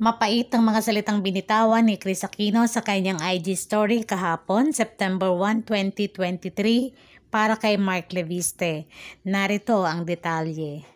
Mapait ang mga salitang binitawan ni Kris Aquino sa kanyang IG story kahapon, September 1, 2023, para kay Mark Leviste. Narito ang detalye.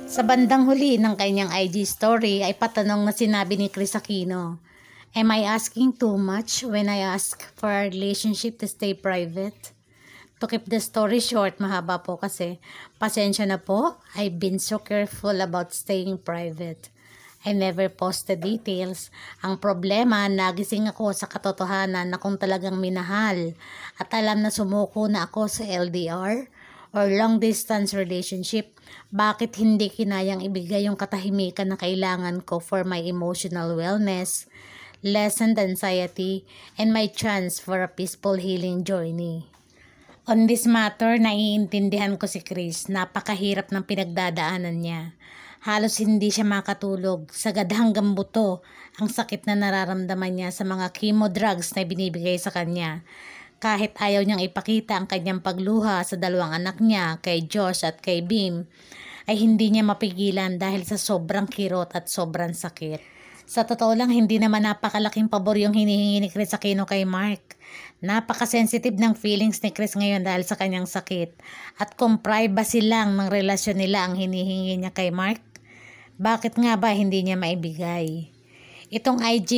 Sa bandang huli ng kanyang IG story ay patanong na sinabi ni Kris Aquino, "Am I asking too much when I ask for our relationship to stay private?" To keep the story short, mahaba po kasi, pasensya na po, I've been so careful about staying private. I never post the details. Ang problema, nagising ako sa katotohanan na kung talagang minahal at alam na sumuko na ako sa LDR or long distance relationship, bakit hindi kinayang ibigay yung katahimikan na kailangan ko for my emotional wellness, lessened anxiety, and my chance for a peaceful healing journey? On this matter, naiintindihan ko si Kris. Napakahirap ng pinagdadaanan niya. Halos hindi siya makatulog. Sagad hanggang buto ang sakit na nararamdaman niya sa mga chemo drugs na binibigay sa kanya. Kahit ayaw niyang ipakita ang kanyang pagluha sa dalawang anak niya, kay Josh at kay Beam, ay hindi niya mapigilan dahil sa sobrang kirot at sobrang sakit. Sa totoo lang, hindi naman napakalaking pabor yung hinihingi ni Kris Aquino kay Mark. Napaka-sensitive ng feelings ni Kris ngayon dahil sa kanyang sakit. At kung privacy lang ng relasyon nila ang hinihingi niya kay Mark, bakit nga ba hindi niya maibigay? Itong IG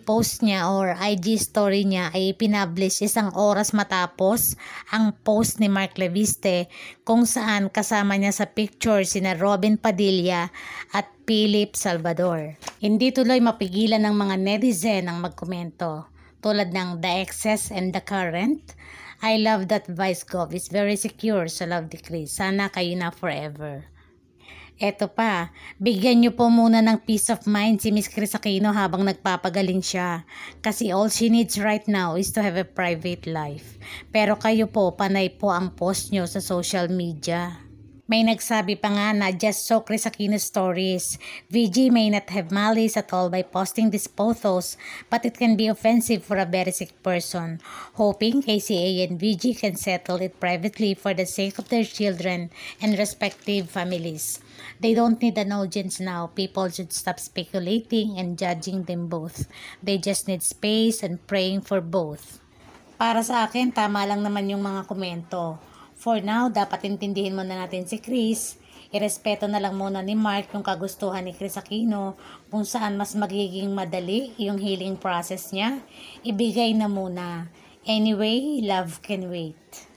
post niya or IG story niya ay pinablish isang oras matapos ang post ni Mark Leviste kung saan kasama niya sa picture sina Robin Padilla at Philip Salvador. Hindi tuloy mapigilan ng mga netizen ang magkomento tulad ng "The excess and the current. I love that Vice Gov is very secure sa love ni Kris. Sana kayo na forever." Eto pa, bigyan niyo po muna ng peace of mind si Miss Kris Aquino habang nagpapagaling siya. Kasi all she needs right now is to have a private life. Pero kayo po, panay po ang post niyo sa social media. May nagsabi pa nga na just so Kris Aquino stories. VG may not have malice at all by posting these photos, but it can be offensive for a very sick person. Hoping KCA and VG can settle it privately for the sake of their children and respective families. They don't need an audience now. People should stop speculating and judging them both. They just need space and praying for both. Para sa akin, tama lang naman yung mga komento. For now, dapat intindihin muna natin si Kris. Irespeto na lang muna ni Mark yung kagustuhan ni Kris Aquino, kung saan mas magiging madali yung healing process niya. Ibigay na muna. Anyway, love can wait.